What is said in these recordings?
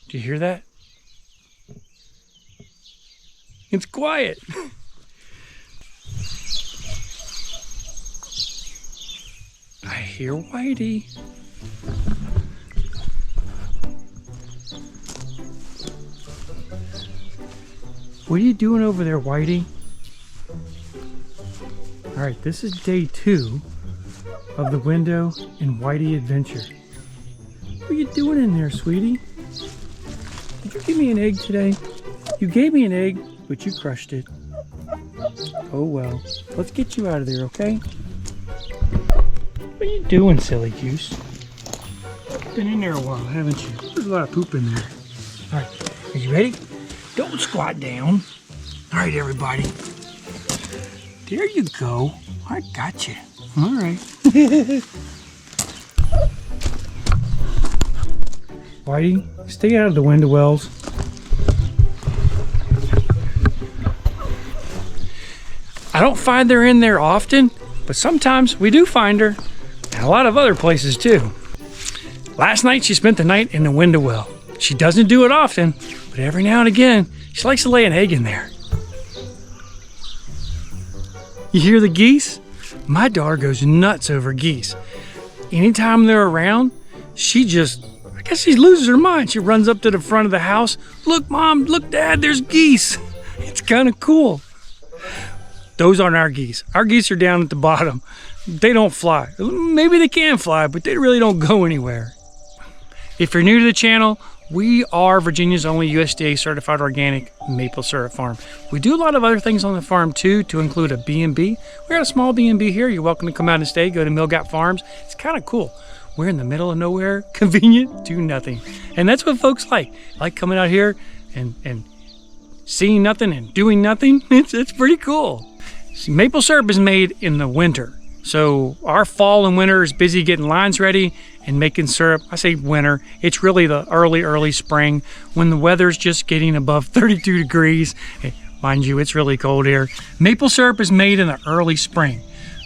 Do you hear that? It's quiet. I hear WhiteE. What are you doing over there, WhiteE? All right, this is day 2 of the Window and WhiteE adventure. What are you doing in there, sweetie? Did you give me an egg today? You gave me an egg, but you crushed it. Oh well, let's get you out of there, okay? What are you doing, silly goose? Been in there a while, haven't you? There's a lot of poop in there. All right, are you ready? Don't squat down. All right, everybody. There you go. I got you. All right. WhiteE, stay out of the window wells. I don't find her in there often, but sometimes we do find her, and a lot of other places too. Last night she spent the night in the window well. She doesn't do it often, but every now and again, she likes to lay an egg in there. You hear the geese? My daughter goes nuts over geese. Anytime they're around, I guess she loses her mind. She runs up to the front of the house. Look, Mom, look, Dad, there's geese. It's kind of cool. Those aren't our geese. Our geese are down at the bottom. They don't fly. Maybe they can fly, but they really don't go anywhere. If you're new to the channel, we are Virginia's only USDA certified organic maple syrup farm. We do a lot of other things on the farm too, to include a B&B. We got a small B&B here. You're welcome to come out and stay. Go to MGap Farms. It's kind of cool. We're in the middle of nowhere, convenient, do nothing. And that's what folks like coming out here and seeing nothing and doing nothing. It's pretty cool. See, maple syrup is made in the winter. So our fall and winter is busy getting lines ready and making syrup. I say winter, it's really the early spring when the weather's just getting above 32 degrees. Hey, mind you, it's really cold here. Maple syrup is made in the early spring.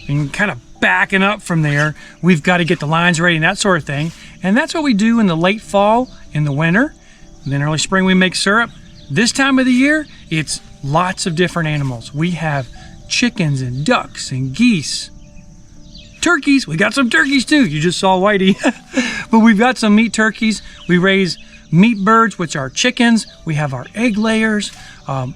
And kind of backing up from there, we've got to get the lines ready and that sort of thing. And that's what we do in the late fall, in the winter. And then early spring we make syrup. This time of the year, it's lots of different animals. We have chickens and ducks and geese. Turkeys, we got some turkeys too. You just saw WhiteE. But we've got some meat turkeys. We raise meat birds, which are chickens. We have our egg layers.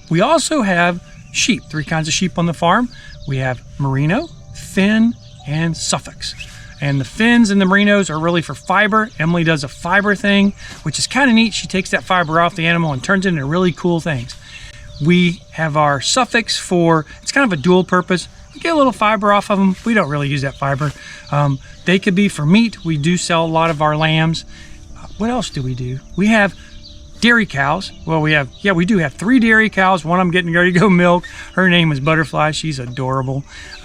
We also have sheep, 3 kinds of sheep on the farm. We have Merino, Finn, and Suffolk. And the Finns and the Merinos are really for fiber. Emily does a fiber thing, which is kind of neat. She takes that fiber off the animal and turns it into really cool things. We have our Suffolks for, it's kind of a dual purpose. We get a little fiber off of them. We don't really use that fiber. They could be for meat. We do sell a lot of our lambs. What else do we do? We have dairy cows. Well, we do have 3 dairy cows. One I'm getting ready to go milk. Her name is Butterfly. She's adorable.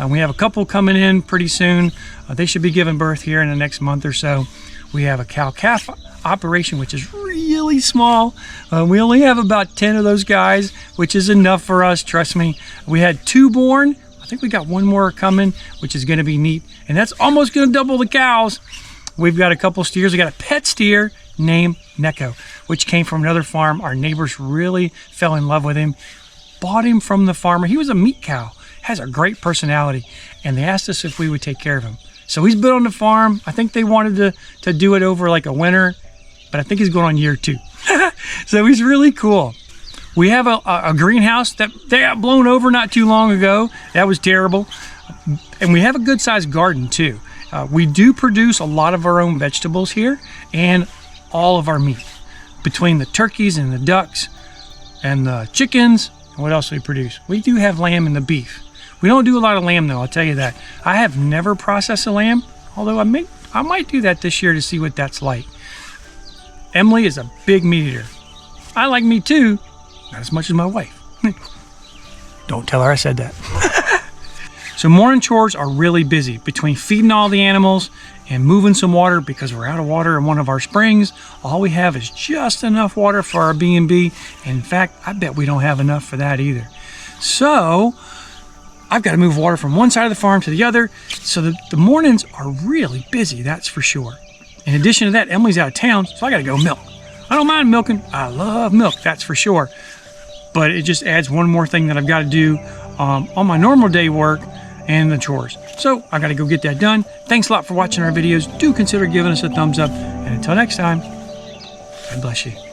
We have a couple coming in pretty soon. They should be giving birth here in the next month or so. We have a cow-calf operation, which is really small. We only have about 10 of those guys, which is enough for us, trust me. We had 2 born. I think we got 1 more coming, which is gonna be neat. And that's almost gonna double the cows. We've got a couple steers. We got a pet steer named Neko, which came from another farm. Our neighbors really fell in love with him, bought him from the farmer. He was a meat cow, has a great personality, and they asked us if we would take care of him. So he's been on the farm. I think they wanted to do it over like a winter, but I think he's going on year 2. So he's really cool. We have a greenhouse that they got blown over not too long ago. That was terrible. And we have a good sized garden too. We do produce a lot of our own vegetables here and all of our meat. Between the turkeys and the ducks and the chickens, what else do we produce? We do have lamb and the beef. We don't do a lot of lamb though, I'll tell you that. I have never processed a lamb, although I might do that this year to see what that's like. Emily is a big meat eater. I like meat too, not as much as my wife. Don't tell her I said that. So morning chores are really busy between feeding all the animals and moving some water because we're out of water in one of our springs. All we have is just enough water for our B&B. And in fact, I bet we don't have enough for that either. So I've got to move water from one side of the farm to the other. So the mornings are really busy, that's for sure. In addition to that, Emily's out of town, so I got to go milk. I don't mind milking. I love milk, that's for sure. But it just adds one more thing that I've got to do on my normal day work and the chores. So I got to go get that done. Thanks a lot for watching our videos. Do consider giving us a thumbs up. And until next time, God bless you.